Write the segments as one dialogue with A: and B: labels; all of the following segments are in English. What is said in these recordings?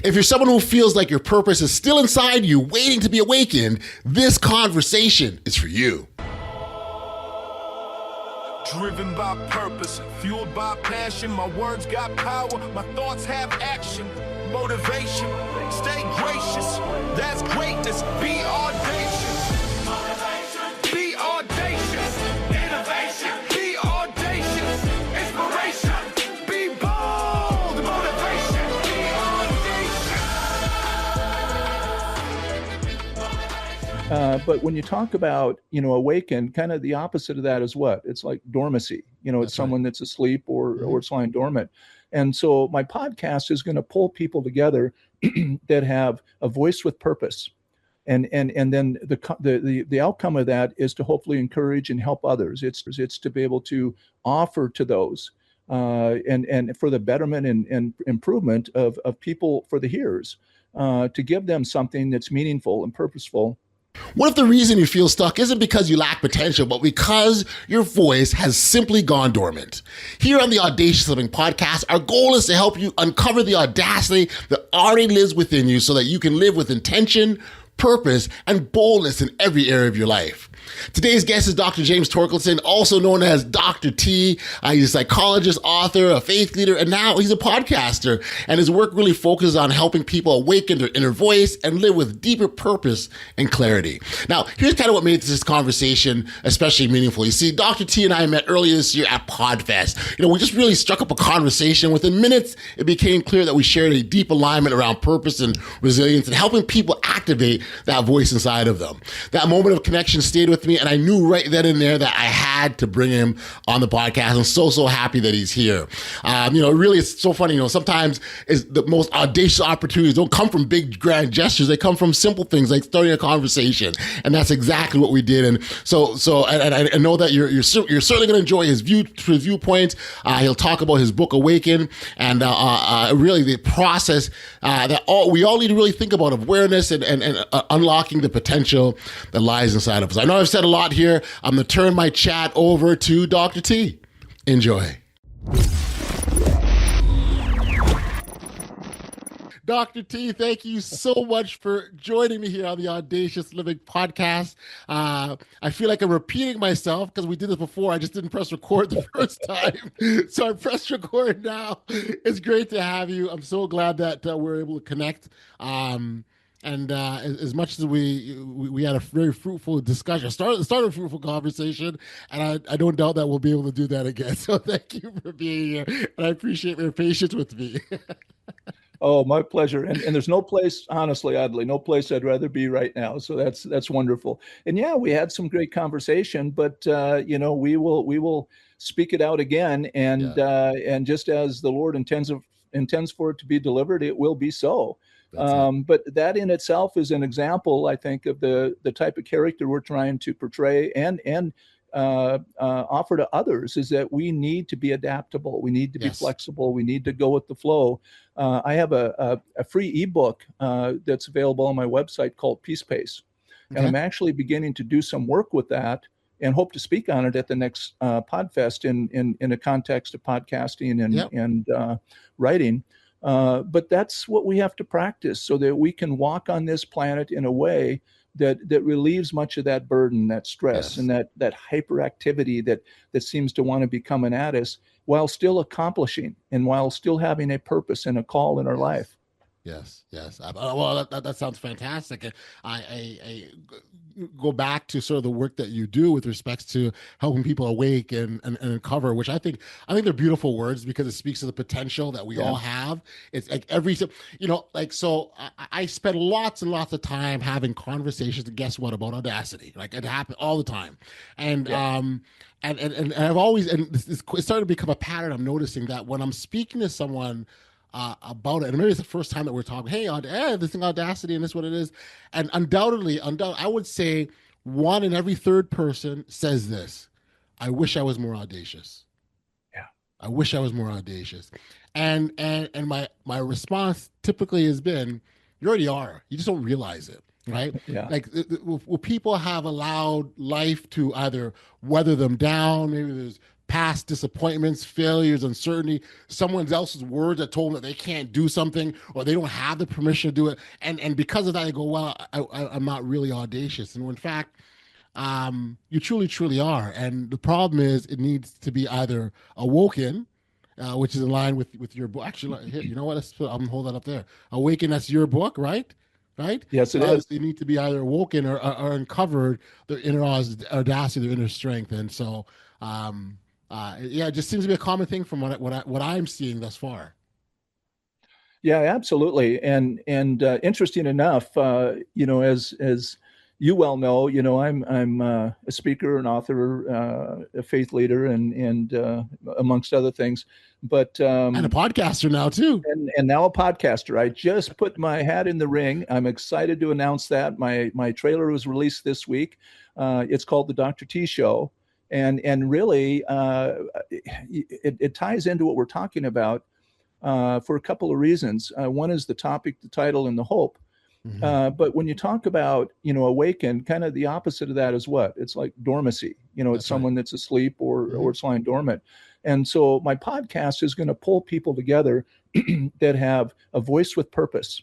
A: If you're someone who feels like your purpose is still inside you, waiting to be awakened, this conversation is for you.
B: Driven by purpose, fueled by passion, my words got power, my thoughts have action, motivation, stay gracious, that's greatness, be audacious, motivation, be audacious, innovation, be audacious, inspiration, be bold, motivation, be audacious.
C: But when you talk about, awaken, kind of the opposite of that is what? It's like dormancy. It's
A: That's
C: someone
A: right.
C: that's asleep or it's lying dormant. And so my podcast is going to pull people together that have a voice with purpose. And then the outcome of that is to hopefully encourage and help others. It's to be able to offer to those and for the betterment and improvement of people, for the hearers, to give them something that's meaningful and purposeful.
A: What if the reason you feel stuck isn't because you lack potential, but because your voice has simply gone dormant? Here on the Audacious Living Podcast, our goal is to help you uncover the audacity that already lives within you so that you can live with intention, purpose, and boldness in every area of your life. Today's guest is Dr. James Torkildson, also known as Dr. T. He's a psychologist, author, a faith leader, and now he's a podcaster. And his work really focuses on helping people awaken their inner voice and live with deeper purpose and clarity. Now, here's kind of what made this conversation especially meaningful. You see, Dr. T and I met earlier this year at PodFest. We just really struck up a conversation. Within minutes, it became clear that we shared a deep alignment around purpose and resilience and helping people activate that voice inside of them. That moment of connection stayed with me, and I knew right then and there that I had to bring him on the podcast. I'm so happy that he's here. Really, it's so funny. Sometimes is the most audacious opportunities don't come from big grand gestures. They come from simple things like starting a conversation, and that's exactly what we did. And so I know that you're certainly going to enjoy his viewpoints. He'll talk about his book Awaken, and really the process that we all need to really think about, awareness and unlocking the potential that lies inside of us. I know I've said a lot here. I'm going to turn my chat over to Dr. T. Enjoy. Dr. T, thank you so much for joining me here on the Audacious Living Podcast. I feel like I'm repeating myself because we did this before. I just didn't press record the first time. So I pressed record now. It's great to have you. I'm so glad that we're able to connect. And as much as we had a very fruitful discussion, started a fruitful conversation, and I don't doubt that we'll be able to do that again. So thank you for being here, and I appreciate your patience with me.
C: Oh, my pleasure. And there's no place, honestly, Audley, no place I'd rather be right now. So that's wonderful. And yeah, we had some great conversation, but we will speak it out again, and just as the Lord intends for it to be delivered, it will be so. But that in itself is an example, I think, of the type of character we're trying to portray and offer to others, is that we need to be adaptable. We need to be flexible. We need to go with the flow. I have a free ebook that's available on my website called Peace Pace. Okay. And I'm actually beginning to do some work with that and hope to speak on it at the next PodFest in a context of podcasting and writing. But that's what we have to practice so that we can walk on this planet in a way that relieves much of that burden, that stress, and that hyperactivity that seems to want to be coming at us, while still accomplishing and while still having a purpose and a call in our life.
A: Yes. Well, that sounds fantastic. And I go back to sort of the work that you do with respects to helping people awake and uncover, which I think they're beautiful words because it speaks to the potential that we all have. It's like I spend lots and lots of time having conversations, and guess what, about audacity. Like, it happens all the time. And I've always, and it's started to become a pattern. I'm noticing that when I'm speaking to someone about it, and maybe it's the first time that we're talking, this thing audacity, and this is what it is, and undoubtedly, I would say 1 in every 3rd person says this: I wish I was more audacious.
C: Yeah,
A: I wish I was more audacious. And my response typically has been, you already are. You just don't realize it. Right?
C: Yeah.
A: Like, will people have allowed life to either weather them down? Maybe there's past disappointments, failures, uncertainty, someone else's words that told them that they can't do something or they don't have the permission to do it. And because of that, they go, well, I'm not really audacious. And when in fact, you truly, truly are. And the problem is it needs to be either awoken, which is in line with your book. Actually, here, you know what? I'm gonna hold that up there. Awaken, that's your book, right? Right?
C: Yes, it is.
A: They need to be either awoken or uncovered their inner audacity, their inner strength. And so, yeah, it just seems to be a common thing from what I'm seeing thus far.
C: Yeah, absolutely. And interesting enough, as you well know, I'm a speaker, an author, a faith leader, and amongst other things. But
A: and a podcaster now too,
C: and now a podcaster. I just put my hat in the ring. I'm excited to announce that my trailer was released this week. It's called The Dr. T Show, and really it ties into what we're talking about for a couple of reasons. One is the topic, the title, and the hope. Mm-hmm. But when you talk about, awaken, kind of the opposite of that is what? It's like dormancy. It's someone that's asleep or it's lying dormant. And so my podcast is going to pull people together that have a voice with purpose.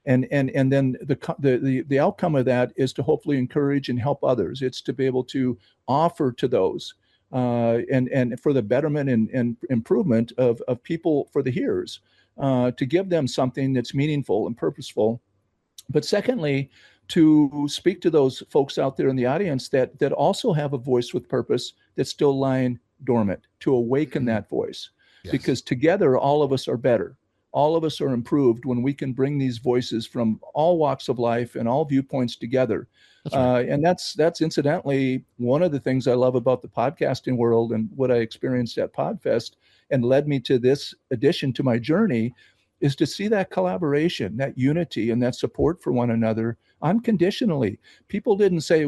C: And then the outcome of that is to hopefully encourage and help others. It's to be able to offer to those and for the betterment and improvement of people, for the hearers, to give them something that's meaningful and purposeful. But secondly, to speak to those folks out there in the audience that also have a voice with purpose that's still lying dormant, to awaken that voice. Yes. Because together, all of us are better. All of us are improved when we can bring these voices from all walks of life and all viewpoints together. That's right. And that's incidentally one of the things I love about the podcasting world and what I experienced at PodFest and led me to this addition to my journey is to see that collaboration, that unity, and that support for one another unconditionally. People didn't say,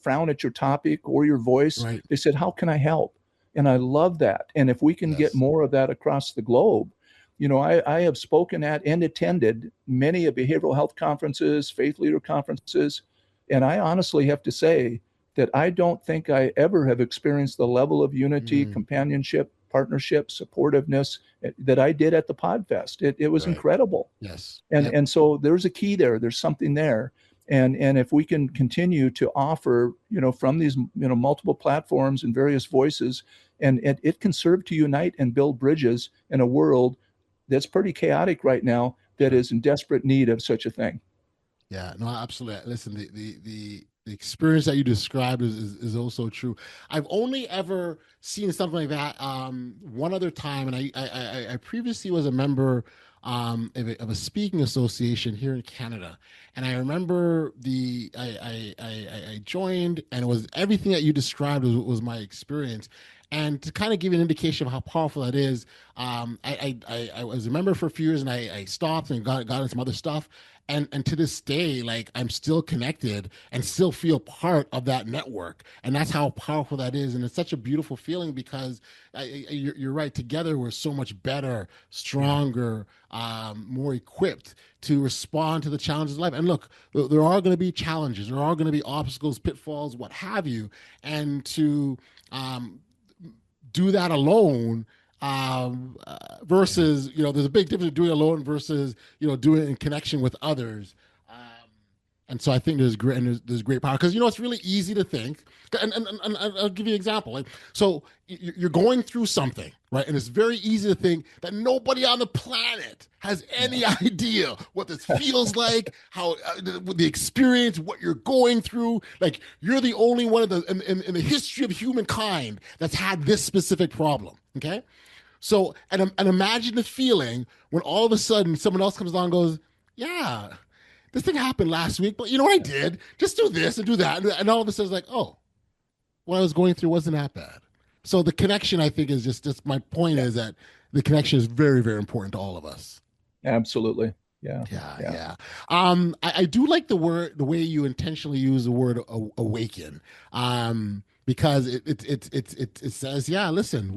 C: frown at your topic or your voice. Right. They said, how can I help? And I love that. And if we can get more of that across the globe, I have spoken at and attended many of behavioral health conferences, faith leader conferences, and I honestly have to say that I don't think I ever have experienced the level of unity, companionship, partnership, supportiveness that I did at the PodFest. It was incredible.
A: Yes.
C: And so there's a key there. There's something there. And if we can continue to offer, from these, multiple platforms and various voices, and it can serve to unite and build bridges in a world that's pretty chaotic right now, that is in desperate need of such a thing.
A: Yeah, no, absolutely. Listen, the experience that you described is also true. I've only ever seen something like that one other time, and I previously was a member of a speaking association here in Canada, and I remember I joined, and it was everything that you described was my experience. And to kind of give you an indication of how powerful that is, I was a member for a few years, and I stopped and got into some other stuff. And to this day, like, I'm still connected and still feel part of that network. And that's how powerful that is. And it's such a beautiful feeling because you're right. Together, we're so much better, stronger, more equipped to respond to the challenges of life. And look, there are going to be challenges. There are going to be obstacles, pitfalls, what have you. And to do that alone versus, there's a big difference doing it alone versus, doing it in connection with others. And so I think there's great power because, it's really easy to think, and I'll give you an example. Like, so you're going through something, right? And it's very easy to think that nobody on the planet has any idea what this feels like, how the experience, what you're going through. Like, you're the only one in the history of humankind that's had this specific problem. Okay. So, and imagine the feeling when all of a sudden someone else comes along and goes, yeah, this thing happened last week, but you know what I did? Just do this and do that. And all of a sudden it's like, oh, what I was going through wasn't that bad. So the connection, I think, is just my point is that the connection is very, very important to all of us.
C: Absolutely. Yeah.
A: I do like the way you intentionally use the word awaken. Because it says, yeah, listen,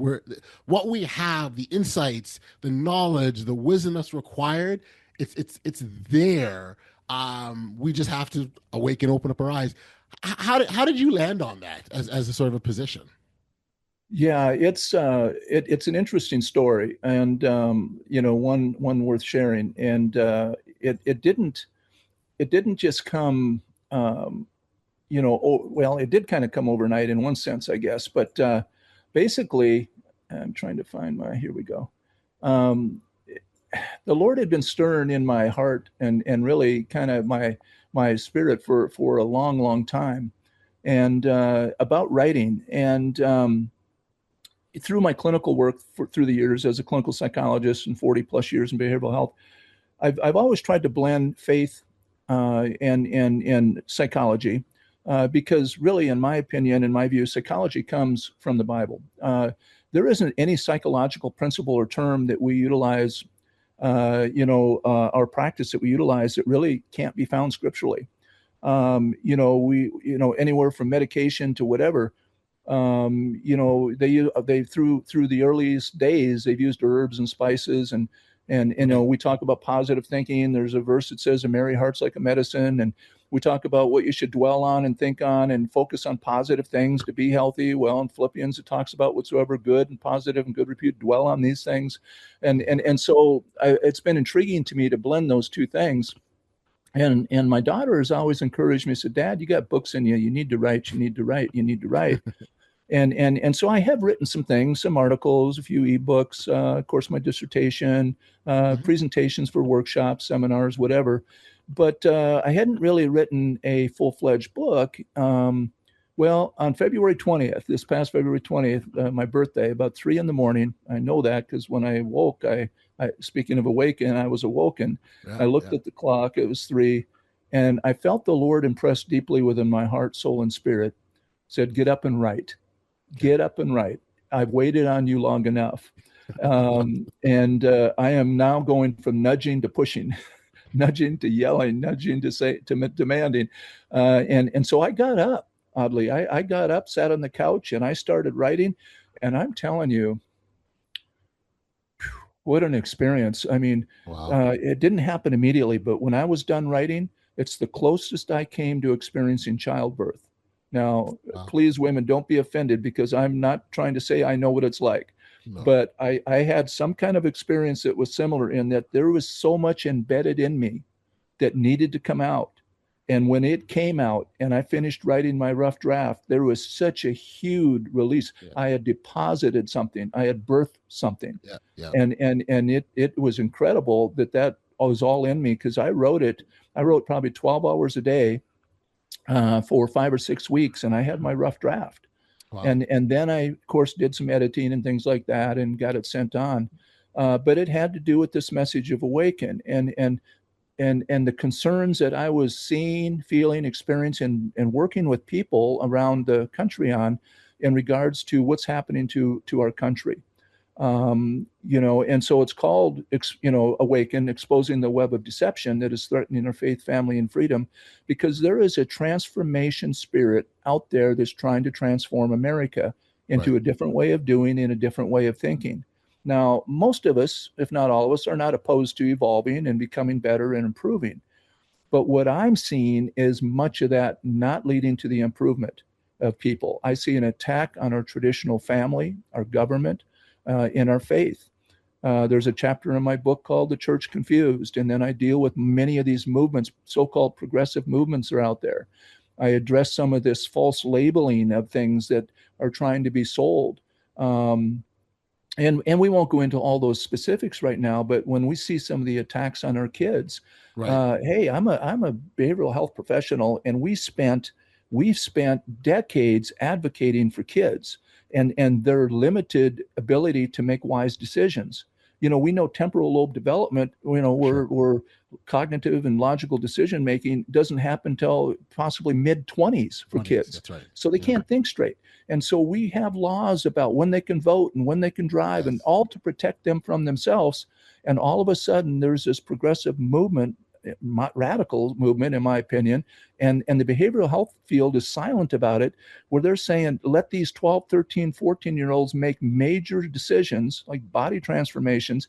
A: what we have, the insights, the knowledge, the wisdom that's required, it's there. We just have to awaken, open up our eyes. How did you land on that as a sort of a position?
C: Yeah, it's an interesting story, and one worth sharing. And it didn't just come, well, it did kind of come overnight in one sense, I guess. But basically, I'm trying to find here we go. Um, the Lord had been stirring in my heart and really kind of my spirit for a long, long time, and about writing. And through my clinical work through the years as a clinical psychologist and 40 plus years in behavioral health, I've always tried to blend faith and psychology, because really, in my opinion, in my view, psychology comes from the Bible. There isn't any psychological principle or term that we utilize, our practice that we utilize, that really can't be found scripturally. Anywhere from medication to whatever. They through the earliest days, they've used herbs and spices, and we talk about positive thinking. There's a verse that says a merry heart's like a medicine, and we talk about what you should dwell on and think on and focus on positive things to be healthy. Well, in Philippians, it talks about whatsoever good and positive and good repute, dwell on these things. And so it's been intriguing to me to blend those two things. And my daughter has always encouraged me, said, Dad, you got books in you. You need to write, you need to write, you need to write. And so I have written some things, some articles, a few ebooks, of course, my dissertation, presentations for workshops, seminars, whatever. But I hadn't really written a full-fledged book. Well, on February 20th, this past February 20th, my birthday, about 3 a.m, I know that because when I woke, I speaking of awaken, I was awoken.
A: Yeah,
C: I looked at the clock, it was 3, and I felt the Lord impress deeply within my heart, soul, and spirit, said, get up and write. Get up and write. I've waited on you long enough. And I am now going from nudging to pushing, nudging to yelling, nudging to demanding. And so I got up, Audley. I got up, sat on the couch, and I started writing. And I'm telling you, what an experience. I mean,
A: wow.
C: it didn't happen immediately, but when I was done writing, it's the closest I came to experiencing childbirth. Now, please, women, don't be offended, because I'm not trying to say I know what it's like. No. But I had some kind of experience that was similar, in that there was so much embedded in me that needed to come out. And when it came out and I finished writing my rough draft, there was such a huge release. Yeah. I had deposited something. I had birthed something. Yeah. Yeah. And it was incredible that was all in me, because I wrote it. I wrote probably 12 hours a day for 5 or 6 weeks, and I had my rough draft. Wow. And then I, of course, did some editing and things like that and got it sent on. But it had to do with this message of awaken and the concerns that I was seeing, feeling, experiencing, and working with people around the country on, in regards to what's happening to our country. And so it's called, awaken, exposing the web of deception that is threatening our faith, family, and freedom, because there is a transformation spirit out there that's trying to transform America into a different way of doing and a different way of thinking. Now, most of us, if not all of us, are not opposed to evolving and becoming better and improving. But what I'm seeing is much of that not leading to the improvement of people. I see an attack on our traditional family, our government, in our faith. There's a chapter in my book called The Church Confused, and then I deal with many of these movements, so-called progressive movements are out there. I address some of this false labeling of things that are trying to be sold. And we won't go into all those specifics right now, but when we see some of the attacks on our kids, hey, I'm a behavioral health professional, and we've spent decades advocating for kids and their limited ability to make wise decisions. We know temporal lobe development, where cognitive and logical decision making doesn't happen till possibly mid-20s for kids. That's right. So they can't think straight. And so we have laws about when they can vote and when they can drive, and all to protect them from themselves. And all of a sudden, there's this progressive movement, radical movement, in my opinion, and the behavioral health field is silent about it, where they're saying, let these 12, 13, 14-year-olds make major decisions like body transformations,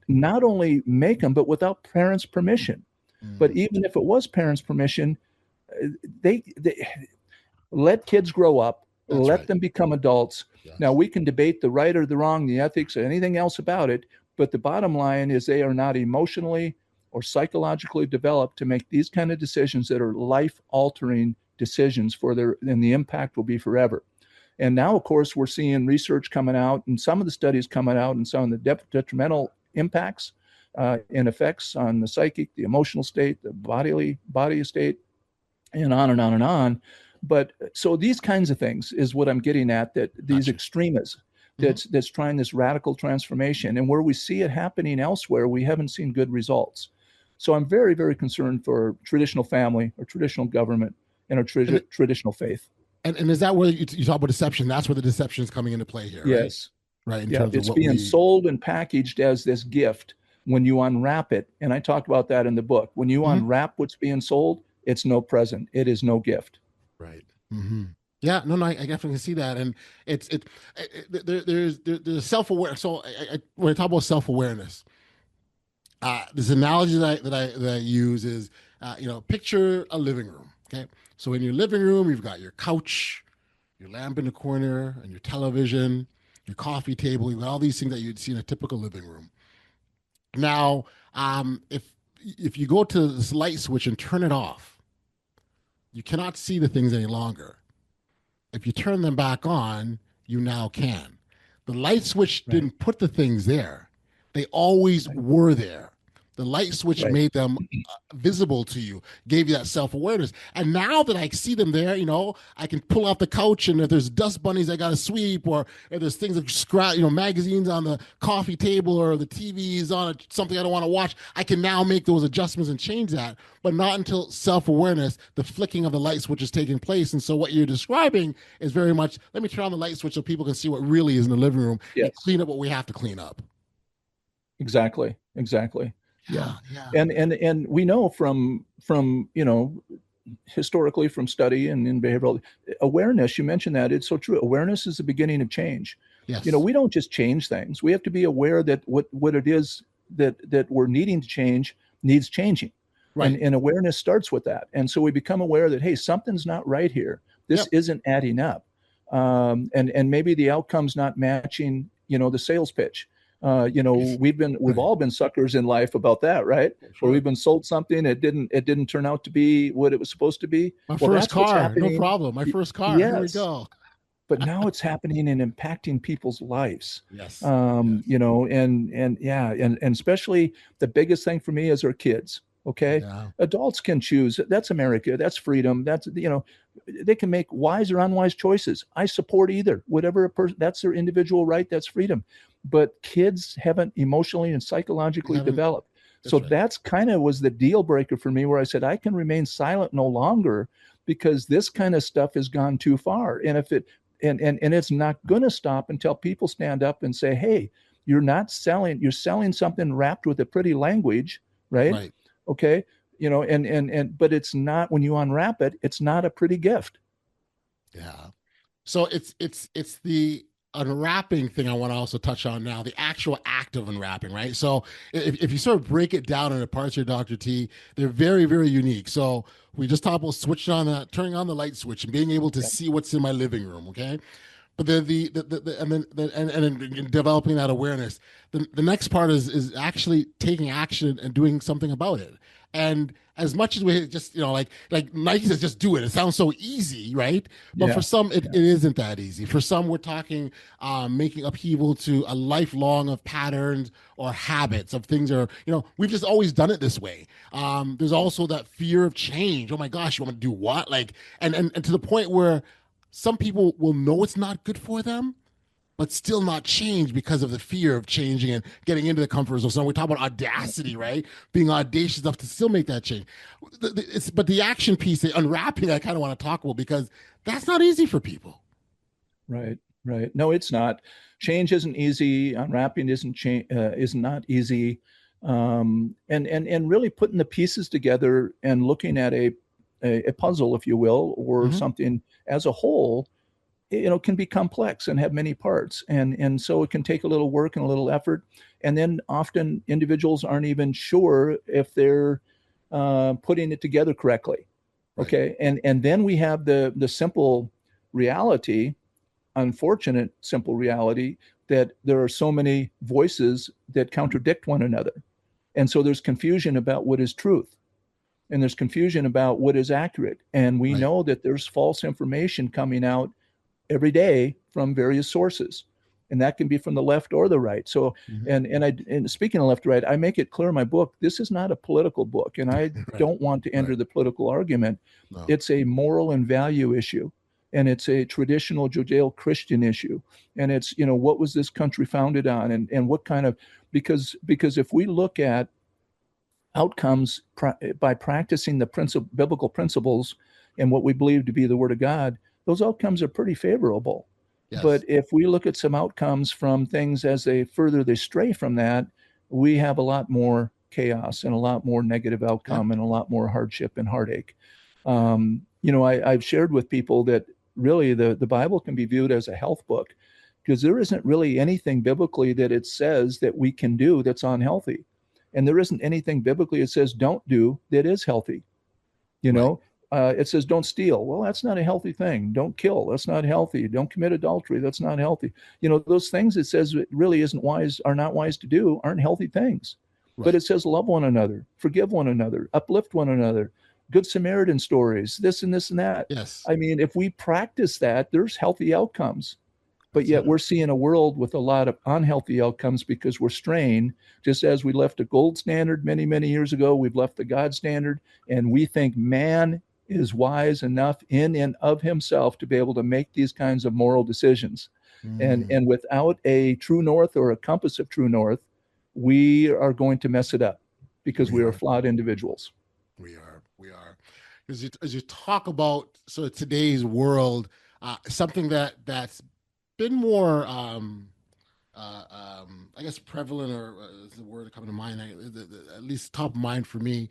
C: not only make them, but without parents' permission. But even if it was parents' permission, they let kids grow up, Let them become adults.
A: Yes.
C: Now, we can debate the right or the wrong, the ethics, or anything else about it, but the bottom line is they are not emotionally or psychologically developed to make these kind of decisions that are life-altering decisions and the impact will be forever. And now, of course, we're seeing research coming out and some of the studies coming out and some of the detrimental impacts and effects on the psychic, the emotional state, the body state, and on and on and on. But so these kinds of things is what I'm getting at, that these extremists that's trying this radical transformation, and where we see it happening elsewhere, we haven't seen good results. So I'm very, very concerned for traditional family or traditional government and our traditional faith.
A: And is that where you talk about deception? That's where the deception is coming into play here,
C: yes.
A: Right.
C: Yeah, it's being sold and packaged as this gift. When you unwrap it, and I talk about that in the book, when you unwrap what's being sold, it's no present. It is no gift.
A: Right. Mm-hmm. Yeah. No. I definitely see that, and there's self-awareness. So when I talk about self-awareness, this analogy that I use is, picture a living room. Okay. So in your living room, you've got your couch, your lamp in the corner, and your television, your coffee table. You've got all these things that you'd see in a typical living room. Now, if you go to this light switch and turn it off, you cannot see the things any longer. If you turn them back on, you now can. The light switch didn't put the things there. They always were there. The light switch made them visible to you, gave you that self-awareness. And now that I see them there, I can pull off the couch, and if there's dust bunnies I got to sweep, or if there's things that magazines on the coffee table, or the TV is on something I don't want to watch, I can now make those adjustments and change that. But not until self-awareness, the flicking of the light switch is taking place. And so what you're describing is very much, let me turn on the light switch so people can see what really is in the living room and clean up what we have to clean up.
C: Exactly. Yeah. And we know from historically from study and in behavioral awareness, you mentioned that, it's so true. Awareness is the beginning of change.
A: Yes.
C: We don't just change things. We have to be aware that what it is that we're needing to change needs changing. Right. And awareness starts with that. And so we become aware that, hey, something's not right here. This isn't adding up. And maybe the outcome's not matching, the sales pitch. We've all been suckers in life about that, right? Sure. Where we've been sold something, it didn't turn out to be what it was supposed to be.
A: My first car, no problem. My first car. Yes. Here we go.
C: But now it's happening and impacting people's lives.
A: Yes.
C: And especially the biggest thing for me is our kids. Okay. Yeah. Adults can choose. That's America. That's freedom. That's, they can make wise or unwise choices. I support either. Whatever a person, that's their individual right. That's freedom. But kids haven't emotionally and psychologically developed. So that's kind of was the deal breaker for me, where I said, I can remain silent no longer because this kind of stuff has gone too far. And if it, and it's not going to stop until people stand up and say, hey, you're selling something wrapped with a pretty language, right? Okay. But it's not, when you unwrap it, it's not a pretty gift.
A: Yeah. So it's the unwrapping thing I want to also touch on now, the actual act of unwrapping, right? So if you sort of break it down into parts here, Dr. T, they're very, very unique. So we just talked about turning on the light switch and being able to see what's in my living room. Okay. But then developing that awareness. The next part is actually taking action and doing something about it. And as much as we just, like Nike says, just do it. It sounds so easy, right? But for some, it isn't that easy. For some, we're talking making upheaval to a lifelong of patterns or habits of things we've just always done it this way. There's also that fear of change. Oh my gosh, you want to do what? And to the point where some people will know it's not good for them, but still not change because of the fear of changing and getting into the comfort zone. So we talk about audacity, right? Being audacious enough to still make that change. But the action piece, the unwrapping, I kind of want to talk about, because that's not easy for people.
C: Right. No, it's not. Change isn't easy. Unwrapping is not easy. And really putting the pieces together and looking at a puzzle, if you will, or something as a whole, can be complex and have many parts. And so it can take a little work and a little effort. And then often individuals aren't even sure if they're putting it together correctly. Okay. And then we have the simple reality unfortunate simple reality that there are so many voices that contradict one another. And so there's confusion about what is truth, and there's confusion about what is accurate. And we know that there's false information coming out every day from various sources, and that can be from the left or the right. So, and speaking of left or right, I make it clear in my book, this is not a political book, and I don't want to enter the political argument. No. It's a moral and value issue, and it's a traditional Judeo-Christian issue, and it's, what was this country founded on, and what kind of, because if we look at outcomes by practicing the biblical principles and what we believe to be the Word of God, those outcomes are pretty favorable. Yes. But if we look at some outcomes from things as they stray from that, we have a lot more chaos and a lot more negative outcome and a lot more hardship and heartache. I've shared with people that really the Bible can be viewed as a health book, because there isn't really anything biblically that it says that we can do that's unhealthy. And there isn't anything biblically it says don't do that is healthy. It says don't steal. Well, that's not a healthy thing. Don't kill. That's not healthy. Don't commit adultery. That's not healthy. Those things it says it really are not wise to do, aren't healthy things. Right. But it says love one another, forgive one another, uplift one another, Good Samaritan stories, this and this and that.
A: Yes.
C: I mean, if we practice that, there's healthy outcomes. But yet we're seeing a world with a lot of unhealthy outcomes because we're straying. Just as we left a gold standard many, many years ago, we've left the God standard, and we think man is wise enough in and of himself to be able to make these kinds of moral decisions. And without a true north or a compass of true north, we are going to mess it up because we are flawed individuals.
A: We are. As you talk about sort of today's world, something that's been more, I guess, prevalent, or is the word coming to mind, at least top of mind for me,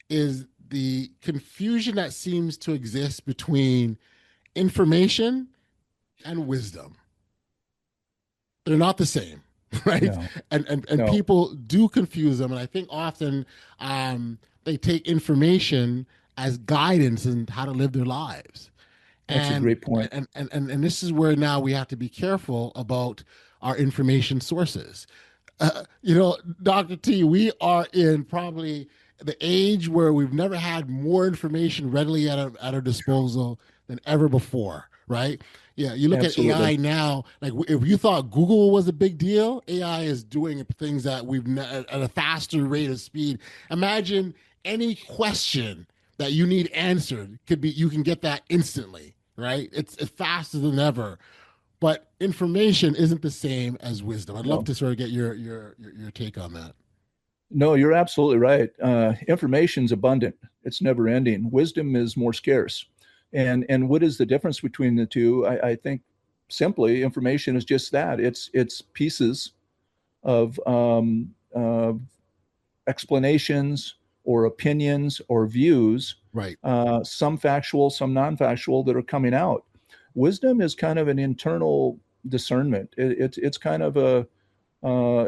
A: is the confusion that seems to exist between information and wisdom. They're not the same, right? No. And people do confuse them, and I think often they take information as guidance in how to live their lives.
C: That's a great point.
A: And this is where now we have to be careful about our information sources. Dr. T, we are in probably the age where we've never had more information readily at our disposal than ever before, right? Yeah, you look Absolutely. At AI now, like if you thought Google was a big deal, AI is doing things that at a faster rate of speed. Imagine any question that you need answered you can get that instantly, right? It's faster than ever. But information isn't the same as wisdom. I'd love to sort of get your take on that.
C: No, you're absolutely right. Information's abundant. It's never ending. Wisdom is more scarce. And what is the difference between the two? I think simply information is just that. It's pieces of explanations or opinions or views,
A: right?
C: Some factual, some non-factual, that are coming out. Wisdom is kind of an internal discernment. It's kind of a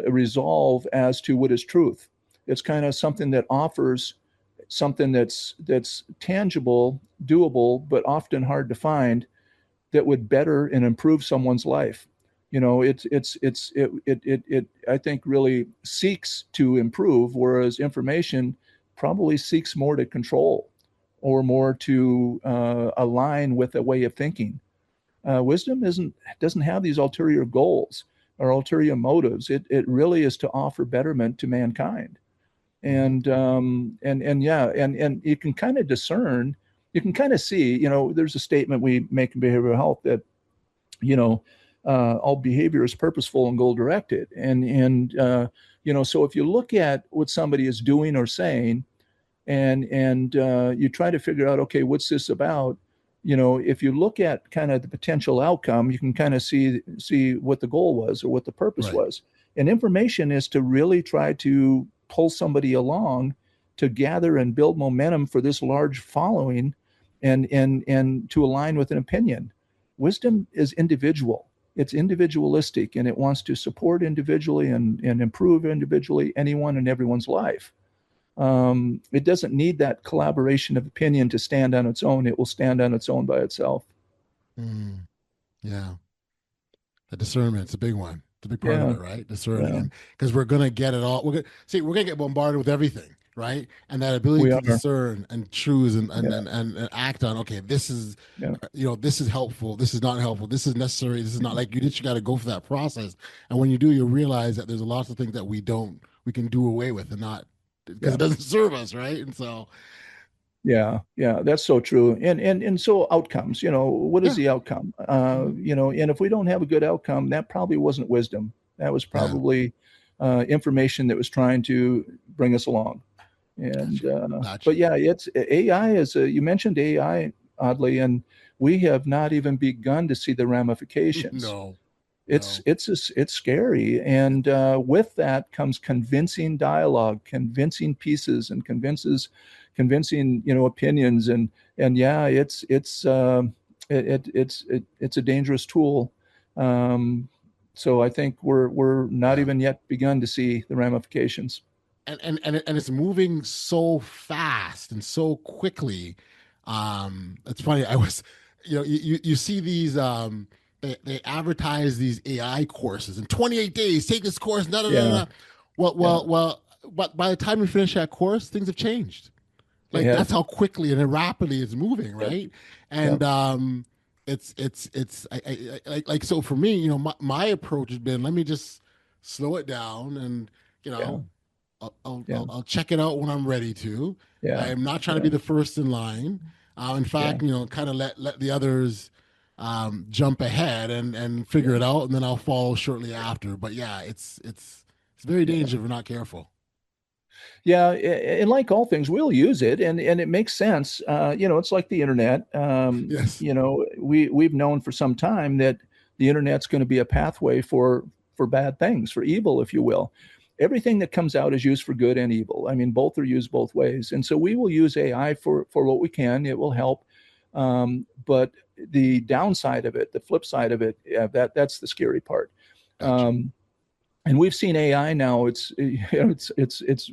C: resolve as to what is truth. It's kind of something that offers something that's tangible, doable, but often hard to find, that would better and improve someone's life. It I think really seeks to improve, whereas information probably seeks more to control or more to align with a way of thinking. Wisdom doesn't have these ulterior goals or ulterior motives. It really is to offer betterment to mankind. And you can kind of discern, you can kind of see, there's a statement we make in behavioral health that, all behavior is purposeful and goal-directed. So if you look at what somebody is doing or saying, and you try to figure out, okay, what's this about? If you look at kind of the potential outcome, you can kind of see what the goal was or what the purpose was. And information is to really try to pull somebody along to gather and build momentum for this large following and to align with an opinion. Wisdom is individual. It's individualistic, and it wants to support individually and improve individually anyone and everyone's life. It doesn't need that collaboration of opinion to stand on its own. It will stand on its own by itself.
A: Yeah. The discernment, it's a big one. It's a big part of
C: Yeah.
A: it, right? Discerning,
C: Yeah.
A: and because we're gonna get it all. We're gonna get bombarded with everything, right? And that ability
C: We
A: to
C: are.
A: discern and choose and
C: Yeah.
A: and act on. Okay, this is,
C: Yeah.
A: this is helpful. This is not helpful. This is necessary. This is not, like you just got to go for that process. And when you do, you realize that there's a lot of things that we can do away with and not because
C: Yeah.
A: it doesn't serve us, right? And so,
C: Yeah, yeah, that's so true. And so outcomes, what is
A: yeah,
C: the outcome? And if we don't have a good outcome, that probably wasn't wisdom. That was
A: yeah,
C: probably information that was trying to bring us along. And
A: gotcha.
C: but yeah, it's AI is you mentioned AI, oddly, and we have not even begun to see the ramifications.
A: No,
C: It's
A: no,
C: it's scary, and with that comes convincing dialogue, convincing pieces, and convincing opinions, and yeah, it's a dangerous tool. So I think we're not
A: yeah.
C: even yet begun to see the ramifications.
A: And it's moving so fast and so quickly. It's funny. I was, you see these. They advertise these AI courses in 28 days. Take this course. No, no, no,
C: Yeah,
A: no. Well,
C: yeah,
A: well, well. But by the time you finish that course, things have changed.
C: they
A: Like
C: have.
A: that's how quickly and rapidly it's moving,
C: Yep,
A: right?
C: yep,
A: And like so for me, my approach has been, let me just slow it down and you
C: yeah,
A: know
C: yeah,
A: I'll check it out when I'm ready to. I
C: yeah,
A: am not trying to
C: yeah,
A: be the first in line. In
C: yeah,
A: fact, kind of let the others jump ahead and figure
C: yeah,
A: it out, and then I'll follow shortly after. But yeah, it's very
C: yeah.
A: dangerous if we're not careful.
C: Yeah, and like all things, we'll use it, and it makes sense. It's like the internet.
A: Yes.
C: We've known for some time that the internet's going to be a pathway for bad things, for evil, if you will. Everything that comes out is used for good and evil. I mean, both are used both ways, and so we will use AI for what we can. It will help, but the downside of it, the flip side of it, yeah, that's the scary part.
A: Gotcha.
C: And we've seen AI now. It's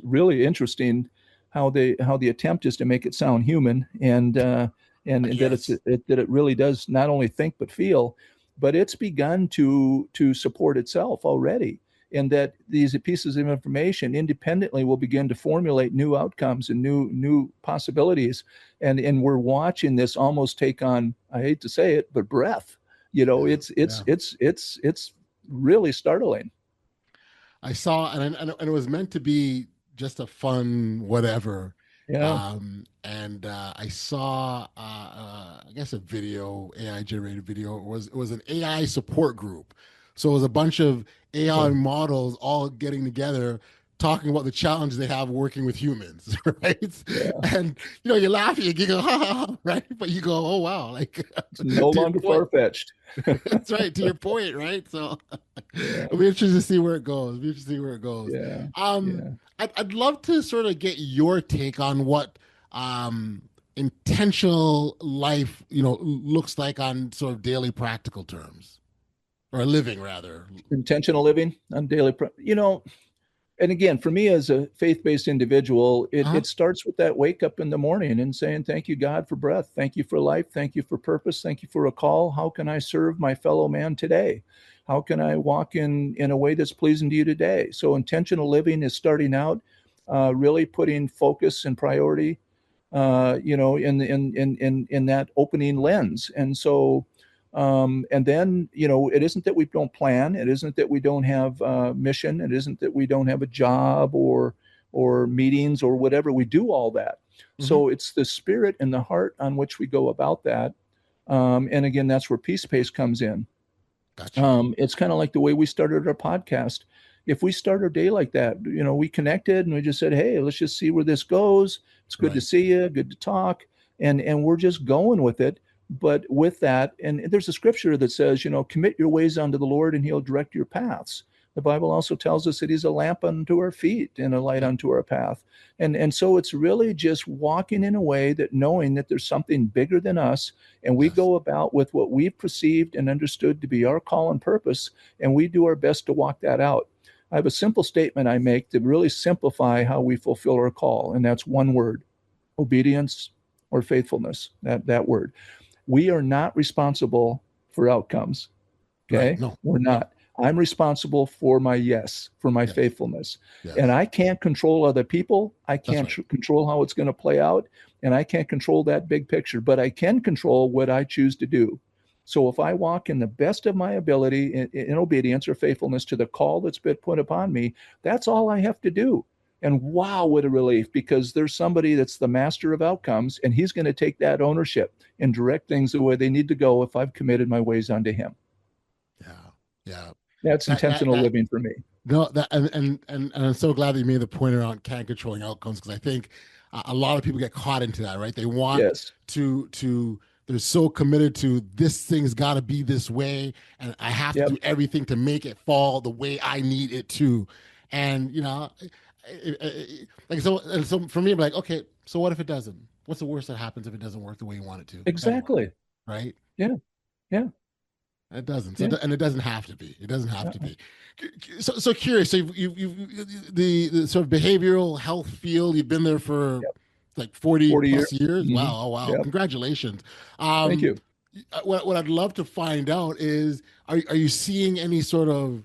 C: really interesting how the attempt is to make it sound human, and that
A: Yes.
C: that it really does not only think but feel, but it's begun to support itself already, and that these pieces of information independently will begin to formulate new outcomes and new possibilities, and we're watching this almost take on, I hate to say it, but breath.
A: Yeah.
C: It's
A: Yeah.
C: it's really startling.
A: I saw, and it was meant to be just a fun whatever.
C: Yeah.
A: And I saw, I guess a video, AI generated video. It was an AI support group, so it was a bunch of AI
C: Okay.
A: models all getting together, talking about the challenges they have working with humans, right?
C: Yeah.
A: And you laugh, you giggle, ha, ha, ha, right? But you go, oh wow, like
C: It's no
A: to your
C: longer
A: point,
C: far-fetched.
A: that's right, to your point, right? So
C: Yeah.
A: it'll be interesting to see where it goes. It'll be interesting to see where it goes.
C: Yeah.
A: Um,
C: Yeah.
A: I'd love to sort of get your take on what intentional life, looks like on sort of daily practical terms, or living rather.
C: Intentional living on and again, for me as a faith-based individual,
A: Uh-huh.
C: it starts with that wake up in the morning and saying, thank you, God, for breath. Thank you for life. Thank you for purpose. Thank you for a call. How can I serve my fellow man today? How can I walk in a way that's pleasing to you today? So intentional living is starting out, really putting focus and priority, in that opening lens. And so, and then, it isn't that we don't plan. It isn't that we don't have a mission. It isn't that we don't have a job or meetings or whatever. We do all that.
A: Hmm.
C: So it's the spirit and the heart on which we go about that. And again, that's where Peace Pace comes in.
A: Gotcha.
C: It's kind of like the way we started our podcast. If we start our day like that, we connected and we just said, hey, let's just see where this goes. It's good to
A: Right.
C: see you, good to talk. And we're just going with it. But with that, and there's a scripture that says, commit your ways unto the Lord and he'll direct your paths. The Bible also tells us that he's a lamp unto our feet and a light
A: Yep.
C: unto our path. And so it's really just walking in a way that knowing that there's something bigger than us, and we
A: Yes.
C: go about with what we've perceived and understood to be our call and purpose, and we do our best to walk that out. I have a simple statement I make to really simplify how we fulfill our call, and that's one word: obedience or faithfulness. That word. We are not responsible for outcomes. Okay.
A: Right. No,
C: We're
A: no.
C: not. I'm responsible for my yes, for my
A: Yes.
C: faithfulness.
A: Yes.
C: And I can't control other people. I
A: That's
C: can't
A: right.
C: control how it's going to play out. And I can't control that big picture, but I can control what I choose to do. So if I walk in the best of my ability in obedience or faithfulness to the call that's been put upon me, that's all I have to do. And wow, what a relief, because there's somebody that's the master of outcomes, and he's going to take that ownership and direct things the way they need to go if I've committed my ways unto him.
A: Yeah. Yeah.
C: That's intentional
A: That
C: living for me.
A: no, that and I'm so glad that you made the point around can controlling outcomes, because I think a lot of people get caught into that, right? They want
C: Yes.
A: to they're so committed to this thing's got to be this way, and I have to
C: Yep.
A: do everything to make it fall the way I need it to, and like so. And so for me, I'm like, okay, so what if it doesn't? What's the worst that happens if it doesn't work the way you want it to?
C: Exactly.
A: Right?
C: Yeah. Yeah.
A: It doesn't. So,
C: Yeah.
A: and it doesn't have to be. It doesn't have to
C: Uh-uh.
A: be. So curious. So the sort of behavioral health field, you've been there for
C: Yep.
A: like 40
C: 40
A: plus
C: years.
A: years.
C: Mhm.
A: Wow. Oh, wow.
C: Yep.
A: Congratulations.
C: Thank you.
A: What I'd love to find out is, are you seeing any sort of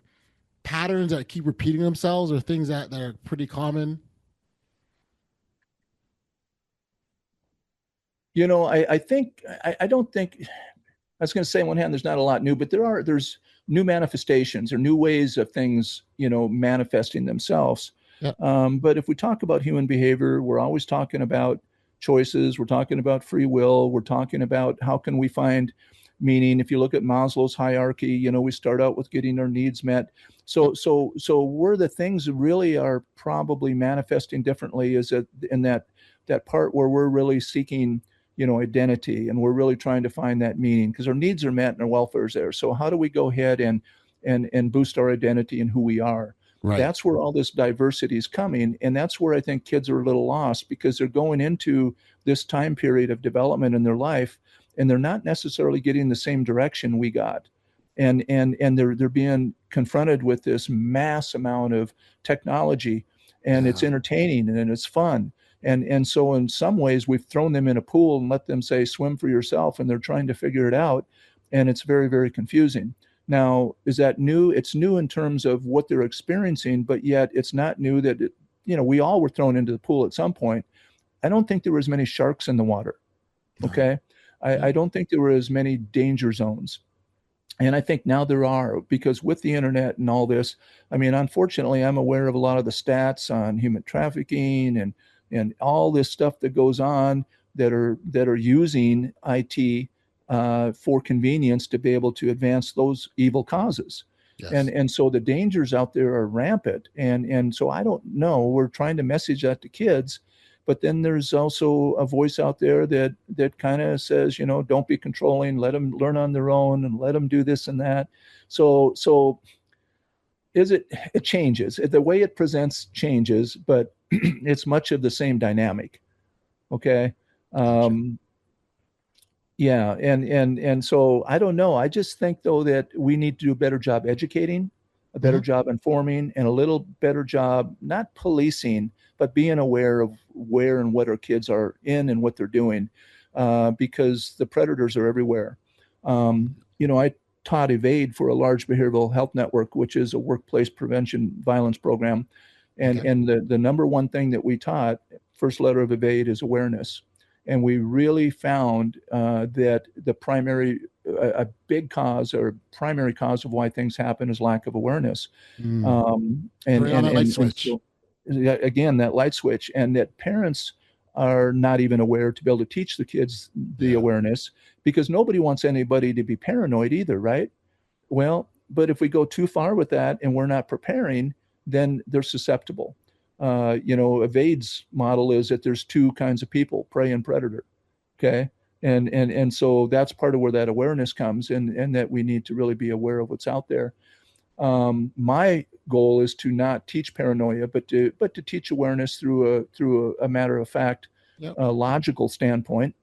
A: patterns that keep repeating themselves, or things that are pretty common?
C: I think, I don't think, I was going to say on one hand, there's not a lot new, but there's new manifestations or new ways of things, manifesting themselves.
A: Yeah.
C: But if we talk about human behavior, we're always talking about choices. We're talking about free will. We're talking about how can we find meaning. If you look at Maslow's hierarchy, we start out with getting our needs met. So where the things really are probably manifesting differently is in that part where we're really seeking identity, and we're really trying to find that meaning because our needs are met and our welfare is there. So how do we go ahead and boost our identity and who we are?
A: Right.
C: That's where all this diversity is coming. And that's where I think kids are a little lost, because they're going into this time period of development in their life, and they're not necessarily getting the same direction we got. And they're being confronted with this mass amount of technology, and it's entertaining and it's fun. And so in some ways we've thrown them in a pool and let them say, swim for yourself, and they're trying to figure it out. And it's very, very confusing. Now, is that new? It's new in terms of what they're experiencing, but yet it's not new that, we all were thrown into the pool at some point. I don't think there were as many sharks in the water. Okay. I don't think there were as many danger zones. And I think now there are, because with the internet and all this, unfortunately, I'm aware of a lot of the stats on human trafficking and all this stuff that goes on that are using IT for convenience to be able to advance those evil causes. Yes. And so the dangers out there are rampant. And so I don't know, we're trying to message that to kids, but then there's also a voice out there that kind of says, don't be controlling, let them learn on their own and let them do this and that. So it changes. The way it presents changes, but it's much of the same dynamic. Okay. Yeah. And so I don't know. I just think though that we need to do a better job educating, a better job informing, and a little better job, not policing, but being aware of where and what our kids are in and what they're doing, because the predators are everywhere. I taught Evade for a large behavioral health network, which is a workplace prevention violence program. And the number one thing that we taught, first letter of Evade, is awareness. And we really found that a big cause or primary cause of why things happen is lack of awareness.
A: And that light switch.
C: So, again, that light switch, and that parents are not even aware to be able to teach the kids the awareness, because nobody wants anybody to be paranoid either, right? Well, but if we go too far with that and we're not preparing, then they're susceptible. Evade's model is that there's two kinds of people, prey and predator. Okay. And so that's part of where that awareness comes, and that we need to really be aware of what's out there. My goal is to not teach paranoia, but to teach awareness through a matter of fact, logical standpoint,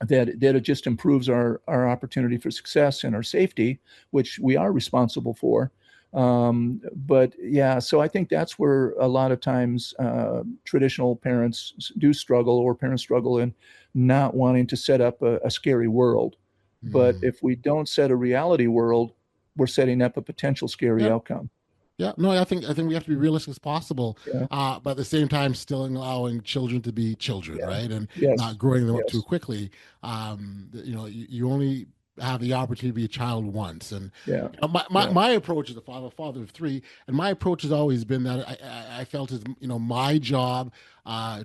C: that it just improves our opportunity for success and our safety, which we are responsible for. But yeah, so I think that's where a lot of times traditional parents do struggle, or parents struggle in not wanting to set up a scary world. But if we don't set a reality world, we're setting up a potential scary outcome.
A: Yeah, no, I think we have to be realistic as possible,
C: Yeah.
A: but at the same time, still allowing children to be children,
C: Yeah.
A: right, and
C: Yes.
A: not growing them up too
C: Yes.
A: quickly. You only have the opportunity to be a child once, and
C: Yeah.
A: my approach is I'm a father of three, and my approach has always been that I felt it's my job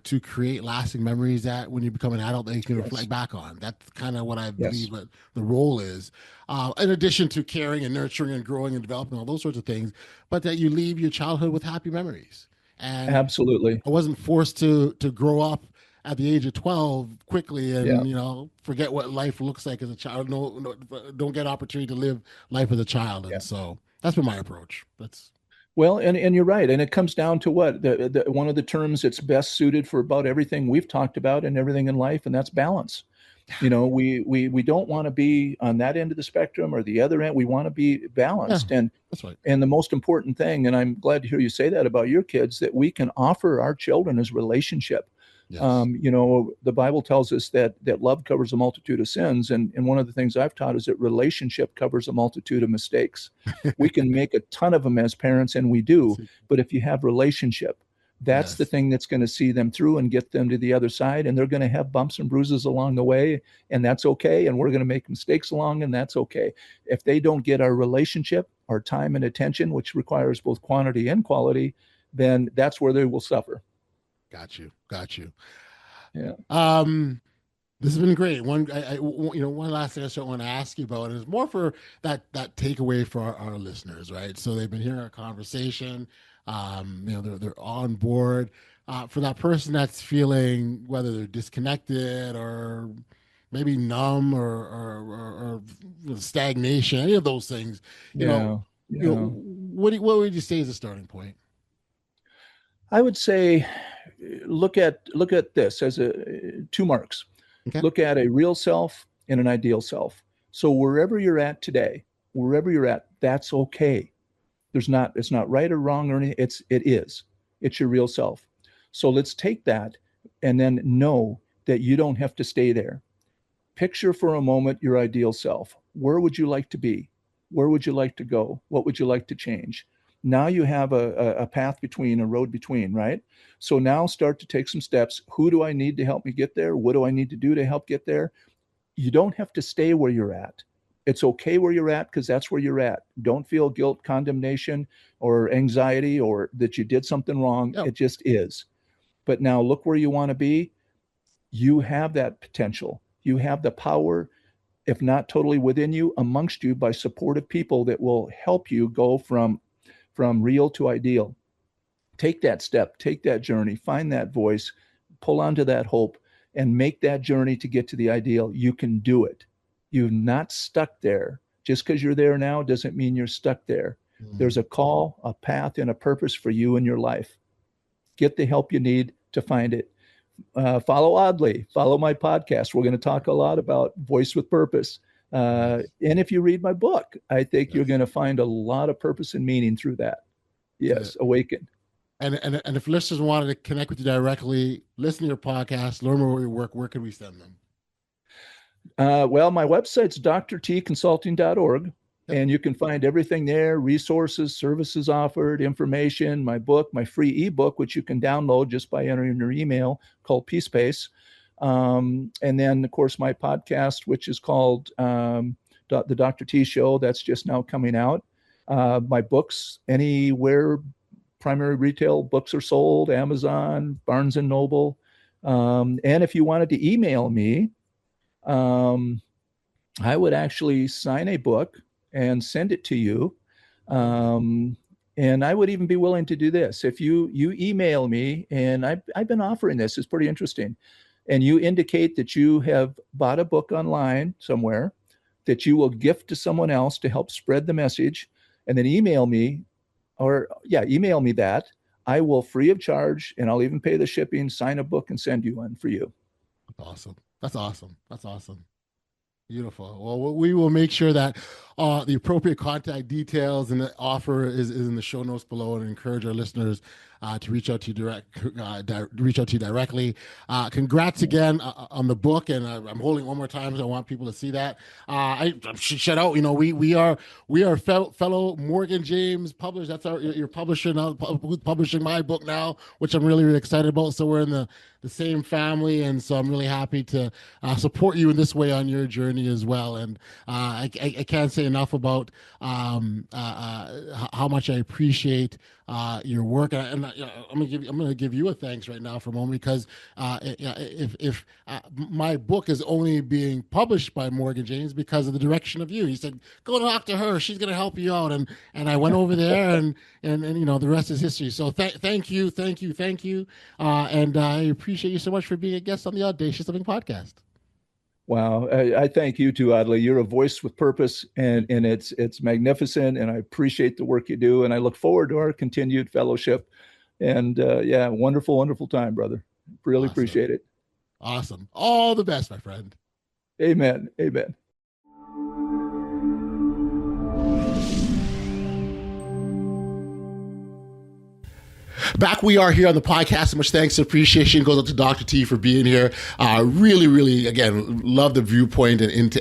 A: to create lasting memories that when you become an adult that you can reflect back on. That's kind of what I believe that the role is. In addition to caring and nurturing and growing and developing all those sorts of things, but that you leave your childhood with happy memories. And
C: absolutely,
A: I wasn't forced to grow up at the age of 12 quickly and forget what life looks like as a child. No, don't get opportunity to live life as a child. And so that's been my approach.
C: Well, and you're right. And it comes down to what the one of the terms that's best suited for about everything we've talked about and everything in life, and that's balance. We don't want to be on that end of the spectrum or the other end. We want to be balanced. And
A: that's right.
C: And the most important thing, and I'm glad to hear you say that about your kids, that we can offer our children is relationship.
A: Yes.
C: The Bible tells us that love covers a multitude of sins. And one of the things I've taught is that relationship covers a multitude of mistakes. We can make a ton of them as parents, and we do. But if you have relationship, that's the thing that's going to see them through and get them to the other side. And they're going to have bumps and bruises along the way, and that's okay. And we're going to make mistakes along, and that's okay. If they don't get our relationship, our time and attention, which requires both quantity and quality, then that's where they will suffer.
A: Got you.
C: Yeah.
A: This has been great. One last thing I want to ask you about is more for that takeaway for our listeners, right? So they've been hearing our conversation. They're on board. For that person that's feeling whether they're disconnected or maybe numb or stagnation, any of those things, what would you say is a starting point?
C: I would say, look at this as two marks. Okay. Look at a real self and an ideal self. So wherever you're at today, that's okay. It's not right or wrong or anything. It's your real self. So let's take that and then know that you don't have to stay there. Picture for a moment your ideal self. Where would you like to be? Where would you like to go? What would you like to change? Now you have a path between, a road between, right? So now start to take some steps. Who do I need to help me get there? What do I need to do to help get there? You don't have to stay where you're at. It's okay where you're at because that's where you're at. Don't feel guilt, condemnation, or anxiety or that you did something wrong. It just is. But now look where you want to be. You have that potential. You have the power, if not totally within you, amongst you by supportive people that will help you go from real to ideal. Take that step, take that journey, find that voice, pull onto that hope, and make that journey to get to the ideal. You can do it. You're not stuck there. Just because you're there now doesn't mean you're stuck there. There's a call, a path, and a purpose for you in your life. Get the help you need to find it. Follow Audley, follow my podcast. We're going to talk a lot about voice with purpose. And if you read my book, I think you're going to find a lot of purpose and meaning through that. Yes, awaken.
A: And if listeners wanted to connect with you directly, listen to your podcast, learn more about your work, where can we send them?
C: Well, my website's drtconsulting.org, and you can find everything there, resources, services offered, information, my book, my free ebook, which you can download just by entering your email, called Peace Space. And then, of course, my podcast, which is called The Dr. T Show. That's just now coming out. My books, anywhere primary retail books are sold, Amazon, Barnes & Noble. And if you wanted to email me, I would actually sign a book and send it to you. And I would even be willing to do this. If you email me, and I've been offering this, it's pretty interesting, and you indicate that you have bought a book online somewhere that you will gift to someone else to help spread the message, and then email me that. I will, free of charge, and I'll even pay the shipping, sign a book and send you one for you.
A: That's awesome. Beautiful. Well, we will make sure that the appropriate contact details and the offer is in the show notes below, and encourage our listeners to reach out to you directly. Congrats again on the book, and I'm holding it one more time because I want people to see that. I shout out, we are fellow Morgan James publishers. That's your publisher now, publishing my book now, which I'm really, really excited about. So we're in the same family, and so I'm really happy to support you in this way on your journey as well. And I can't say enough about how much I appreciate your work. And I'm gonna give you a thanks right now for a moment, because if my book is only being published by Morgan James because of the direction of you. He said, go talk to her, she's gonna help you out, and I went over there, and the rest is history. So thank you, and I appreciate you so much for being a guest on the Audacious Living Podcast.
C: Wow, I thank you too, Audley. You're a voice with purpose, and it's magnificent, and I appreciate the work you do, and I look forward to our continued fellowship. And wonderful time, brother. Really
A: Awesome.
C: Appreciate it.
A: Awesome. All the best, my friend.
C: Amen.
A: Back we are here on the podcast. So much thanks and appreciation goes out to Dr. T for being here. Really, again, love the viewpoint and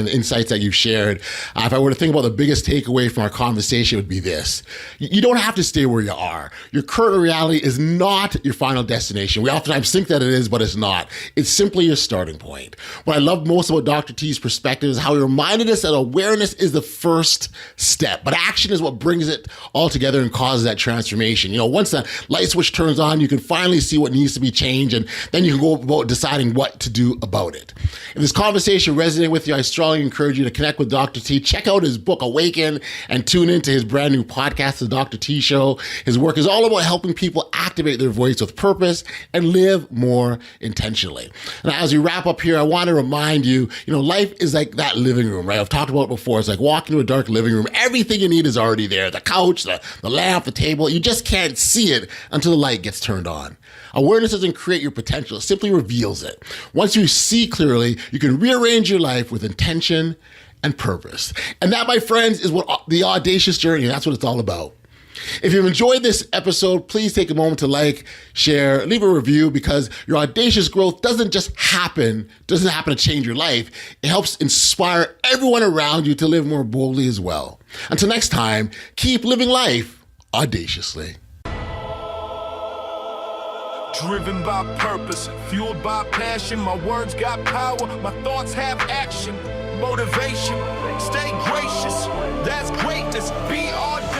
A: insights that you've shared. If I were to think about the biggest takeaway from our conversation, it would be this. You don't have to stay where you are. Your current reality is not your final destination. We oftentimes think that it is, but it's not. It's simply your starting point. What I love most about Dr. T's perspective is how he reminded us that awareness is the first step, but action is what brings it all together and causes that transformation. Once that light switch turns on, you can finally see what needs to be changed, and then you can go about deciding what to do about it. If this conversation resonated with you, I strongly encourage you to connect with Dr. T. Check out his book, Awaken, and tune into his brand new podcast, The Dr. T Show. His work is all about helping people activate their voice with purpose and live more intentionally. And as we wrap up here, I want to remind you, life is like that living room, right? I've talked about it before. It's like walking to a dark living room. Everything you need is already there. The couch, the lamp, the table. You just can't see it until the light gets turned on. Awareness doesn't create your potential, it simply reveals it. Once you see clearly, you can rearrange your life with intention and purpose. And that, my friends, is what the audacious journey, that's what it's all about. If you've enjoyed this episode, please take a moment to like, share, leave a review, because your audacious growth doesn't happen to change your life. It helps inspire everyone around you to live more boldly as well. Until next time, keep living life audaciously.
B: Driven by purpose, fueled by passion. My words got power, my thoughts have action. Motivation, stay gracious. That's greatness. Be audacious.